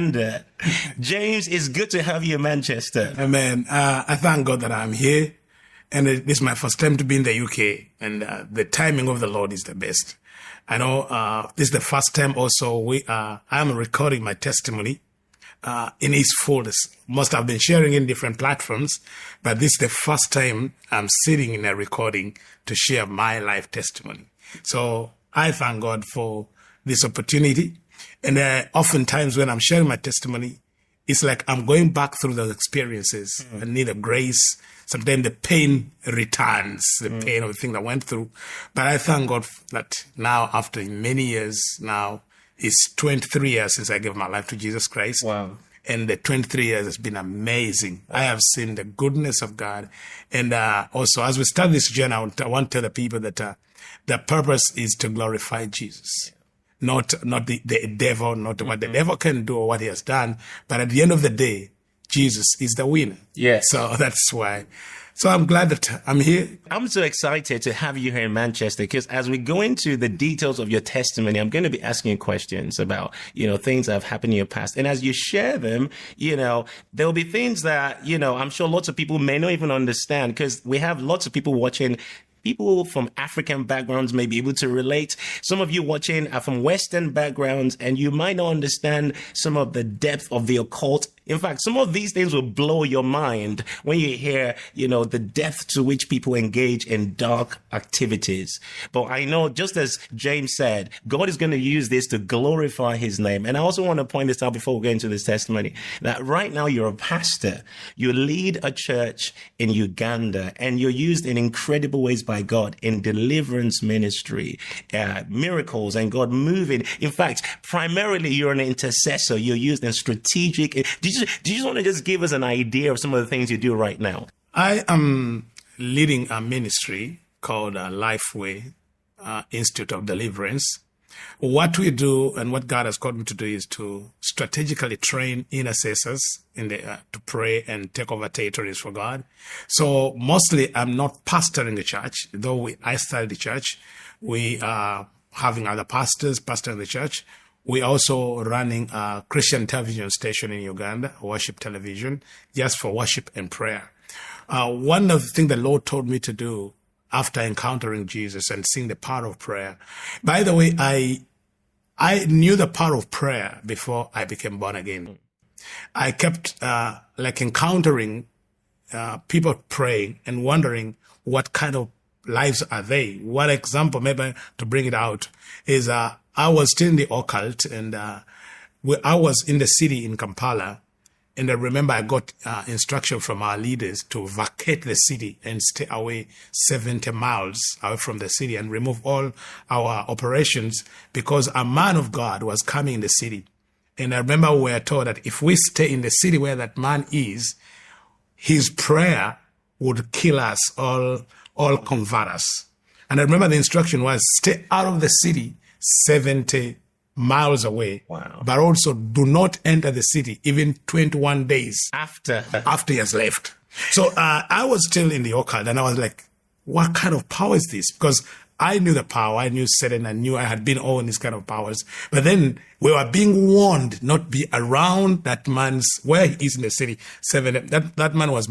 Uganda. James, it's good to have you in Manchester. Amen. I thank God that I'm here. And this is my first time to be in the UK. And the timing of the Lord is the best. I know this is the first time also I'm recording my testimony in its fullness. Most have been sharing in different platforms, but this is the first time I'm sitting in a recording to share my life testimony. So I thank God for this opportunity. And oftentimes when I'm sharing my testimony, it's like I'm going back through those experiences. I need a grace. Sometimes the pain returns, the pain of the thing that I went through. But I thank God that now, after many years now, it's 23 years since I gave my life to Jesus Christ. Wow. And the 23 years has been amazing. I have seen the goodness of God. And also, as we start this journey, I want to tell the people that the purpose is to glorify Jesus. Not the devil, not what the devil can do or what he has done. But at the end of the day, Jesus is the winner. Yes. So that's why. So I'm glad that I'm here. I'm so excited to have you here in Manchester because as we go into the details of your testimony, I'm going to be asking you questions about, things that have happened in your past. And as you share them, there'll be things that, I'm sure lots of people may not even understand because we have lots of people watching. People from African backgrounds may be able to relate. Some of you watching are from Western backgrounds, and you might not understand some of the depth of the occult. In fact, some of these things will blow your mind when you hear, the depth to which people engage in dark activities. But I know, just as James said, God is going to use this to glorify his name. And I also want to point this out before we go into this testimony, that right now you're a pastor. You lead a church in Uganda, and you're used in incredible ways by God in deliverance ministry, miracles, and God moving. In fact, primarily you're an intercessor. You're used in strategic. Do you just want to just give us an idea of some of the things you do right now? I am leading a ministry called Lifeway Institute of Deliverance. What we do and what God has called me to do is to strategically train intercessors to pray and take over territories for God. So mostly I'm not pastoring the church, though I started the church. We are having other pastors pastoring the church. We also running a Christian television station in Uganda, worship television, just for worship and prayer. One of the things the Lord told me to do after encountering Jesus and seeing the power of prayer. By the way, I knew the power of prayer before I became born again. I kept encountering people praying and wondering what kind of lives are they. One example, maybe to bring it out, is I was still in the occult, and I was in the city in Kampala. And I remember I got instruction from our leaders to vacate the city and stay away 70 miles away from the city and remove all our operations because a man of God was coming in the city. And I remember we were told that if we stay in the city where that man is, his prayer would kill us, all convert us. And I remember the instruction was stay out of the city 70 miles away. Wow. But also do not enter the city even 21 days after he has left. So I was still in the occult, and I was like, what kind of power is this? Because I knew the power. I knew Satan. I knew I had been all in these kind of powers. But then we were being warned not be around that man's, where he is in the city. That man was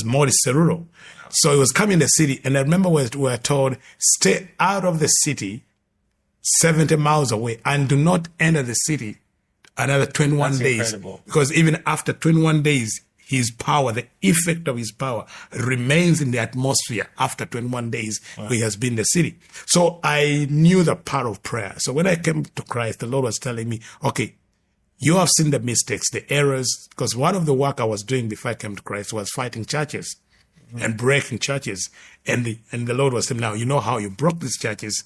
Maurice Cerullo. So he was coming in the city. And I remember we were told, stay out of the city 70 miles away and do not enter the city another 21 That's days. Incredible. Because even after 21 days, his power, the effect of his power remains in the atmosphere after 21 days. Wow. He has been in the city. So I knew the power of prayer. So when I came to Christ, the Lord was telling me, okay, you have seen the mistakes, the errors, because one of the work I was doing before I came to Christ was fighting churches and breaking churches. And the Lord was saying, now, you know how you broke these churches.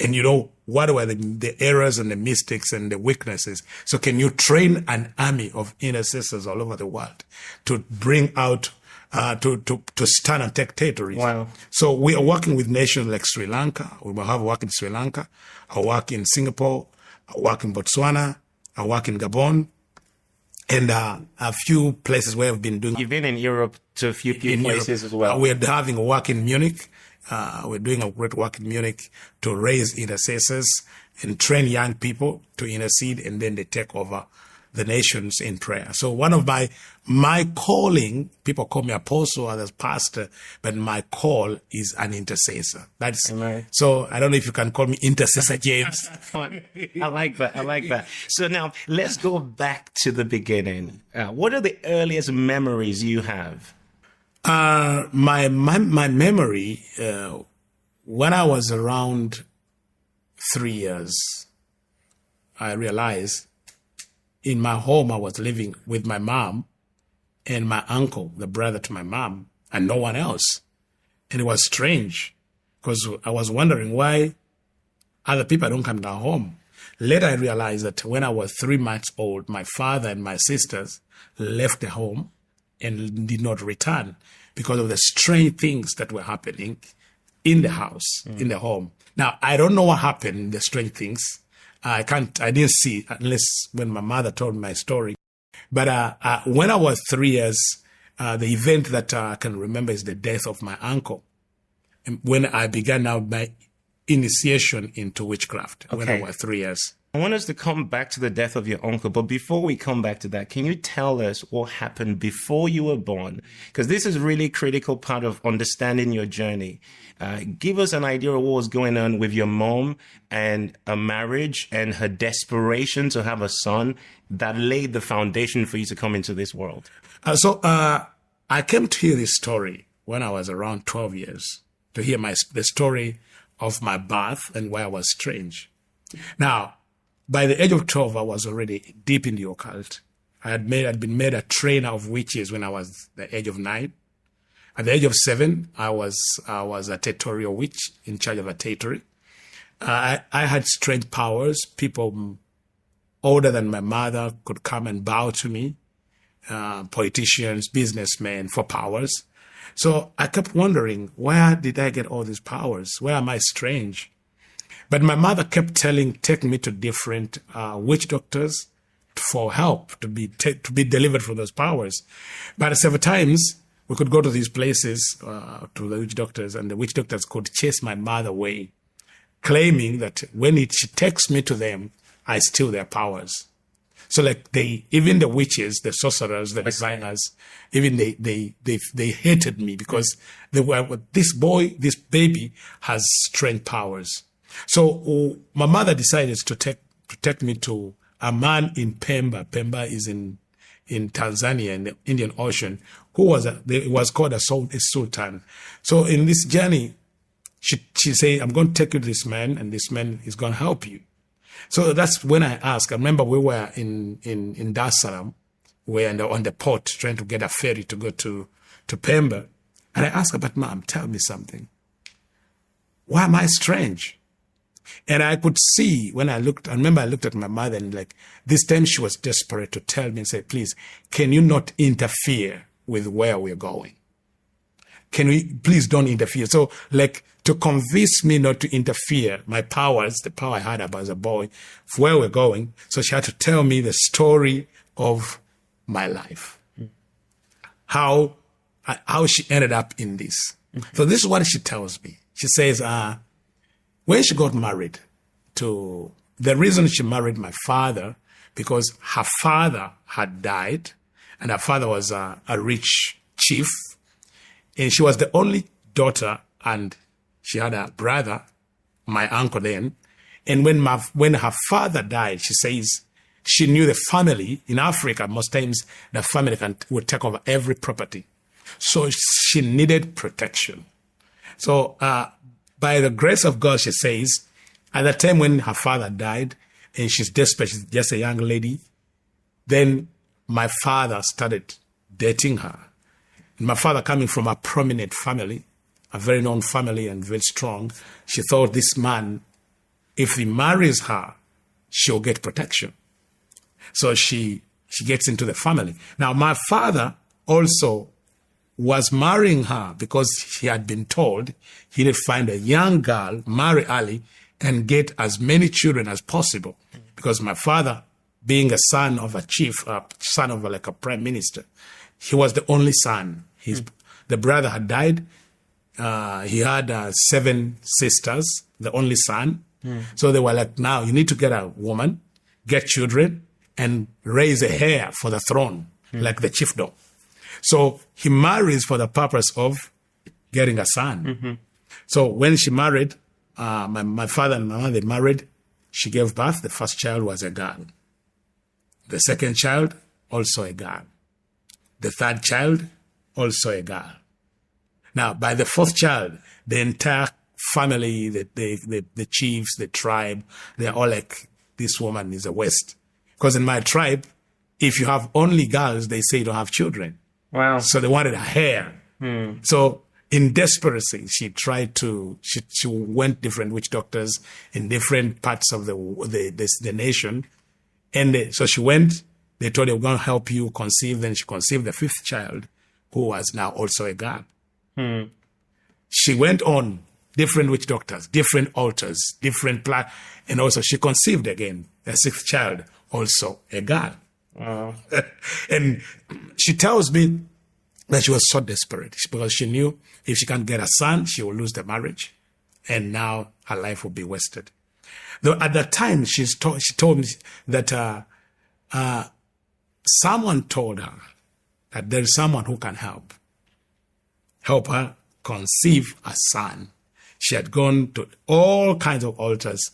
And you know, what were the errors and the mistakes and the weaknesses? So can you train an army of intercessors all over the world to bring out, to stand and take territories? Wow. So we are working with nations like Sri Lanka. We will have work in Sri Lanka. I work in Singapore. I work in Botswana. I work in Gabon. And a few places where I've been doing. You've been in Europe to a few places as well. We're having a work in Munich. We're doing a great work in Munich to raise intercessors and train young people to intercede, and then they take over the nations in prayer. So one of my calling, people call me apostle, others pastor, but my call is an intercessor. That's Amen. So I don't know if you can call me intercessor, James. I like that. I like that. So now let's go back to the beginning. What are the earliest memories you have? My memory, when I was around 3 years, I realized in my home I was living with my mom and my uncle, the brother to my mom, and no one else. And it was strange because I was wondering why other people don't come to our home. Later I realized that when I was 3 months old, my father and my sisters left the home and did not return because of the strange things that were happening in the house, in the home. Now, I don't know what happened, the strange things. I didn't see unless when my mother told me my story. But when I was 3 years, the event that I can remember is the death of my uncle. And when I began now my initiation into witchcraft, when I was 3 years. I want us to come back to the death of your uncle, but before we come back to that, can you tell us what happened before you were born? Because this is really a critical part of understanding your journey. Give us an idea of what was going on with your mom and a marriage and her desperation to have a son that laid the foundation for you to come into this world. So I came to hear this story when I was around 12 years, to hear the story of my birth and why I was strange. Now, by the age of 12, I was already deep in the occult. I'd been made a trainer of witches when I was the age of 9. At the age of 7, I was a territorial witch in charge of a territory. I had strange powers. People older than my mother could come and bow to me. Politicians, businessmen for powers. So I kept wondering, where did I get all these powers? Where am I strange? But my mother kept taking me to different witch doctors for help to be delivered from those powers. But several times we could go to these places to the witch doctors, and the witch doctors could chase my mother away, claiming that when she takes me to them, I steal their powers. So like even the witches, the sorcerers, the diviners, even they hated me because they were, this baby has strange powers. So my mother decided to take me to a man in Pemba. Pemba is in Tanzania, in the Indian Ocean, who was called a sultan. So in this journey, she said, I'm going to take you to this man, and this man is going to help you. So that's when I asked. I remember we were in Dar es Salaam, we were on the port trying to get a ferry to go to Pemba. And I asked her, but Mom, tell me something. Why am I strange? And I could see when I remember I looked at my mother, and like this time she was desperate to tell me and say, please, can you not interfere with where we're going? Can we, please don't interfere. So like to convince me not to interfere, my powers, the power I had as a boy, for where we're going. So she had to tell me the story of my life. How she ended up in this. So this is what she tells me. She says, when she got married the reason she married my father, because her father had died, and her father was a rich chief, and she was the only daughter, and she had a brother, my uncle then. And when her father died, she says she knew the family in Africa. Most times the family would take over every property, so she needed protection. So by the grace of God, she says, at the time when her father died, and she's desperate, she's just a young lady, then my father started dating her. And my father, coming from a prominent family, a very known family and very strong, she thought this man, if he marries her, she'll get protection. So she gets into the family. Now, my father also was marrying her because he had been told he would find a young girl, marry early, and get as many children as possible. Because my father, being a son of a chief, son of like a prime minister, he was the only son. The brother had died. He had 7 sisters, the only son. So they were like, now you need to get a woman, get children, and raise a heir for the throne, like the chiefdom. So he marries for the purpose of getting a son. So when she married, my father and my mother, they married. She gave birth. The first child was a girl. The second child, also a girl. The third child, also a girl. Now, by the fourth child, the entire family, the chiefs, the tribe, they're all like, this woman is a waste. Because in my tribe, if you have only girls, they say you don't have children. Wow. So they wanted a heir. So in desperation, she went different witch doctors in different parts of the nation. And so she went, they told her, we're going to help you conceive. Then she conceived the fifth child, who was now also a girl. She went on different witch doctors, different altars, and also she conceived again a sixth child, also a girl. Wow. And she tells me that she was so desperate because she knew if she can't get a son, she will lose the marriage, and now her life will be wasted. Though at that time, she told me that someone told her that there is someone who can help her conceive a son. She had gone to all kinds of altars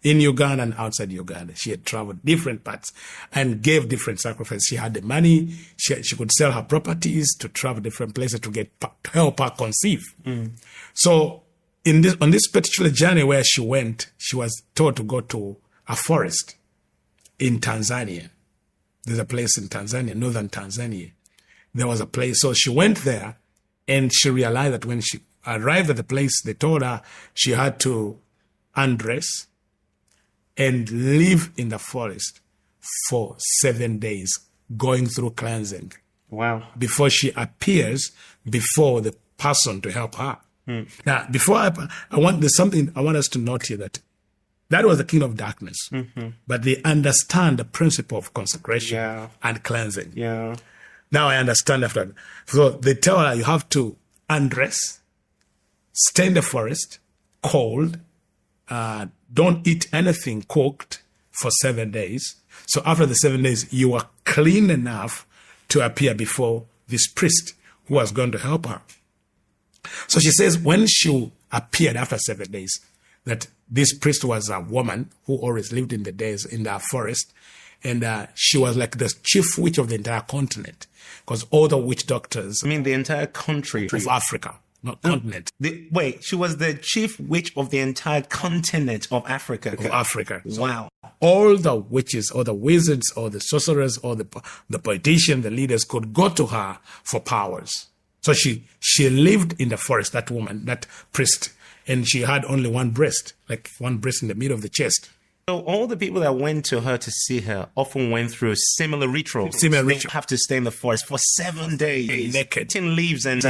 in Uganda and outside Uganda. She had traveled different parts and gave different sacrifices. She had the money. She could sell her properties to travel different places to help her conceive. So on this particular journey where she went, she was told to go to a forest in Tanzania. There's a place in Tanzania, northern Tanzania. There was a place. So she went there, and she realized that when she arrived at the place, they told her she had to undress and live in the forest for 7 days, going through cleansing. Wow. Before she appears before the person to help her. Now, before there's something I want us to note here, that was the king of darkness, but they understand the principle of consecration and cleansing. Yeah. Now I understand after that. So they tell her you have to undress, stay in the forest, cold, don't eat anything cooked for 7 days. So after the 7 days, you are clean enough to appear before this priest who was going to help her. So she says when she appeared after 7 days, that this priest was a woman who always lived in the forest. And she was like the chief witch of the entire continent, because all the witch doctors. I mean, the entire country of Africa, not continent. Wait, she was the chief witch of the entire continent of Africa. Of Africa. Wow. All the witches, or the wizards, or the sorcerers, or the politicians, the leaders could go to her for powers. So she lived in the forest, that woman, that priest, and she had only one breast, like one breast in the middle of the chest. So all the people that went to her to see her often went through similar rituals. They have to stay in the forest for 7 days, naked, eating leaves and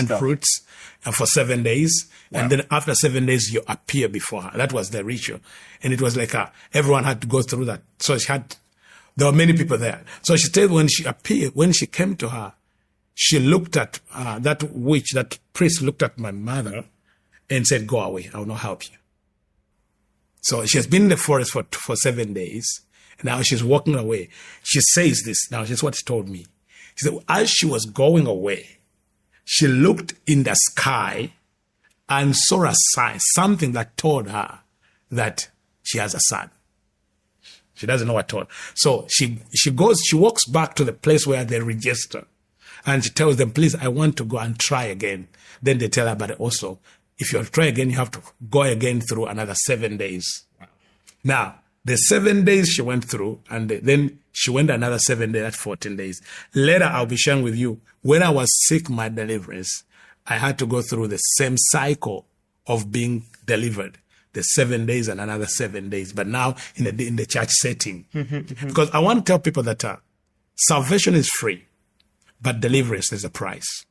fruits, for 7 days. Wow. And then after 7 days, you appear before her. That was the ritual, and it was like everyone had to go through that. So there were many people there. So she said when she appeared, when she came to her, she looked at that priest looked at my mother and said, "Go away, I will not help you." So she has been in the forest for 7 days, and now she's walking away. She says this, now this is what she told me. She said, as she was going away, she looked in the sky and saw a sign, something that told her that she has a son. She doesn't know what told. So she walks back to the place where they register, and she tells them, "Please, I want to go and try again." Then they tell her, but also, if you try again, you have to go again through another 7 days. Wow. Now, the 7 days she went through, and then she went another 7 days, that's 14 days. Later, I'll be sharing with you, when I was sick, my deliverance, I had to go through the same cycle of being delivered. The 7 days and another 7 days, but now in the church setting. Because I want to tell people that salvation is free, but deliverance is a price.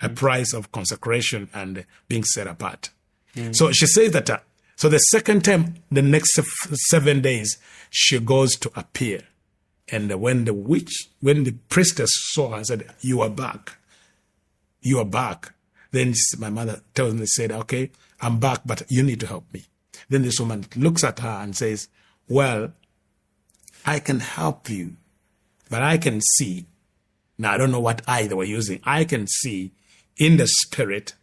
A price of consecration and being set apart. So she says that, so the second time, the next 7 days, she goes to appear. And when the priestess saw her and said, "You are back. You are back." Then my mother tells me, said, "Okay, I'm back, but you need to help me." Then this woman looks at her and says, "Well, I can help you, but I can see. Now, I don't know what eye they were using. I can see in the spirit,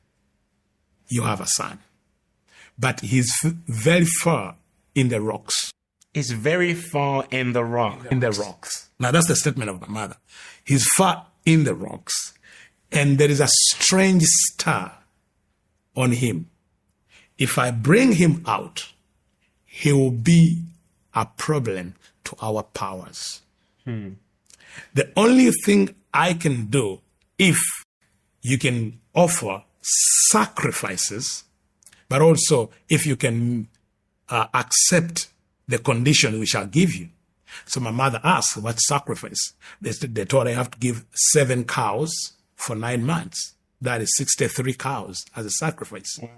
you have a son. But he's very far in the rocks. It's very far in the rock. In the rocks. Now, that's the statement of my mother. He's far in the rocks. And there is a strange star on him. If I bring him out, he will be a problem to our powers. The only thing I can do, if you can offer sacrifices, but also if you can accept the condition we shall give you. So my mother asked, what sacrifice? They told I have to give 7 cows for 9 months. That is 63 cows as a sacrifice. Wow.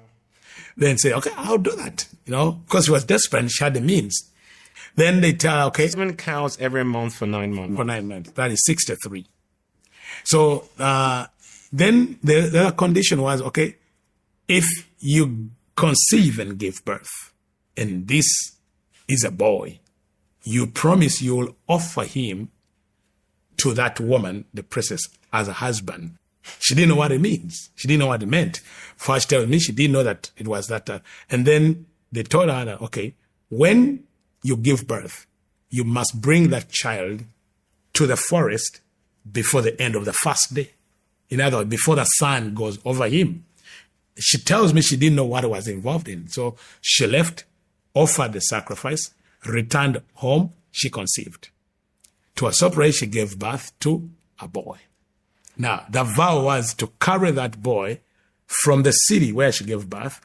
Then say, okay, I'll do that, because she was desperate and she had the means. Then they tell her, okay. 7 cows every month for 9 months. For 9 months. That is 63. So then the other condition was, okay, if you conceive and give birth, and this is a boy, you promise you will offer him to that woman, the princess, as a husband. She didn't know what it means. She didn't know what it meant. First telling me, she didn't know that it was that. And then they told her that, okay, when you give birth, you must bring that child to the forest before the end of the first day. In other words, before the sun goes over him. She tells me she didn't know what was involved in. So she left, offered the sacrifice, returned home, she conceived. To her surprise, she gave birth to a boy. Now, the vow was to carry that boy from the city where she gave birth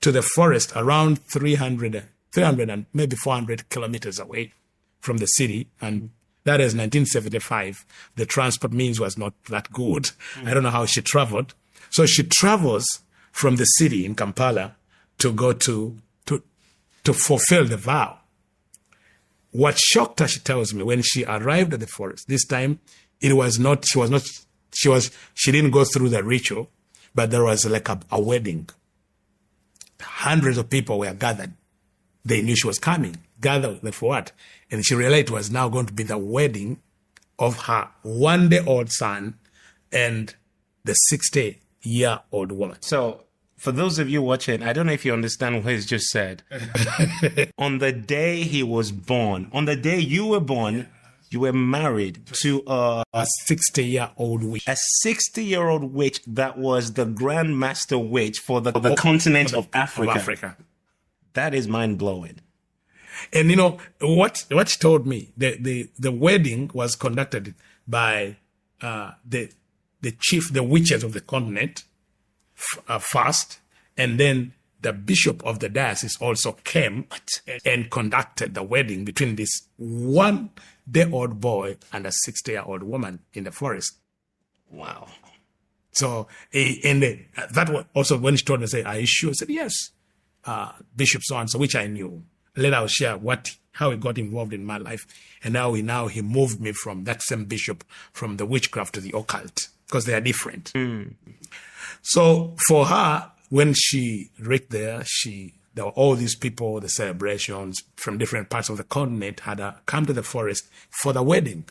to the forest around 300 and maybe 400 kilometers away from the city. And that is 1975. The transport means was not that good. I don't know how she traveled. So she travels from the city in Kampala to go to fulfill the vow. What shocked her, she tells me, when she arrived at the forest, this time she didn't go through the ritual, but there was like a wedding. Hundreds of people were gathered. They knew she was coming. Gathered for what? And she realized it was now going to be the wedding of her 1-day-old son and the 60-year-old woman. So, for those of you watching, I don't know if you understand what he's just said. On the day he was born, on the day you were born, you were married to a 60-year-old witch. A 60-year-old witch that was the Grand Master Witch for the continent of Africa. That is mind-blowing. And what she told me, the wedding was conducted by the witches of the continent first, and then the bishop of the diocese also came and conducted the wedding between this 1-day-old boy and a 60-year-old woman in the forest. Wow. So, that was also when she told me, are you sure? I said, yes. Bishop so-and-so, which I knew. Later I'll share how he got involved in my life. And now he moved me from that same bishop, from the witchcraft to the occult, because they are different. So for her, when she reached there were all these people, the celebrations from different parts of the continent had come to the forest for the wedding.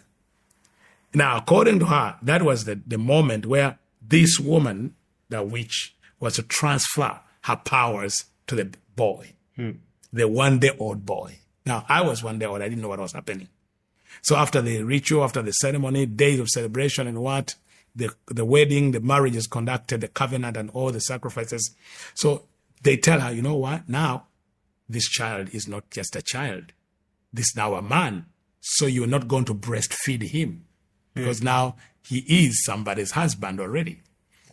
Now, according to her, that was the moment where this woman, the witch, was to transfer her powers to the boy, the 1-day-old boy. Now, I was 1-day-old. I didn't know what was happening. So after the ritual, after the ceremony, days of celebration and the wedding, the marriage is conducted, the covenant and all the sacrifices. So they tell her, you know what? Now, this child is not just a child. This is now a man. So you're not going to breastfeed him because now he is somebody's husband already.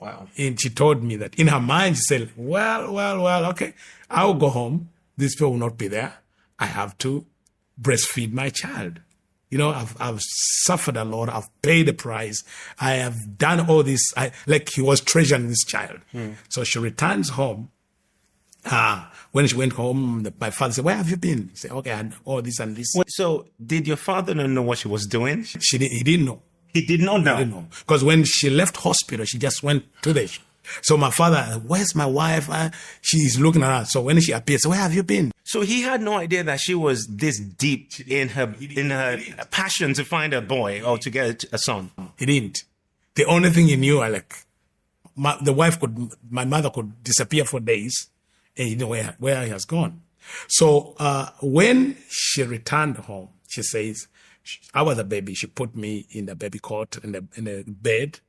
Wow. And she told me that in her mind, she said, well, okay, I'll go home. These people will not be there. I have to breastfeed my child. I've suffered a lot. I've paid the price. I have done all this. He was treasuring this child. So she returns home. When she went home, my father said, where have you been? He said, okay, I had all this and this. So did your father not know what she was doing? He didn't know. He did not know? He didn't know. Because when she left hospital, she just went to the So my father, where's my wife? She's looking around. So when she appears, where have you been? So he had no idea that she was this deep in her passion to find a boy or to get a son. He didn't. The only thing he knew, my mother could disappear for days, and you know where he has gone. So when she returned home, she says, I was a baby. She put me in the baby cot in the bed,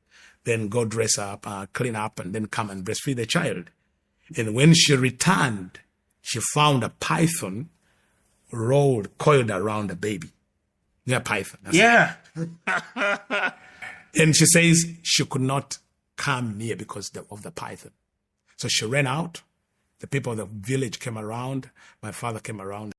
then go dress up, clean up, and then come and breastfeed the child. And when she returned, she found a python coiled around the baby. Yeah, python. Yeah. And she says she could not come near because of the python. So she ran out. The people of the village came around. My father came around.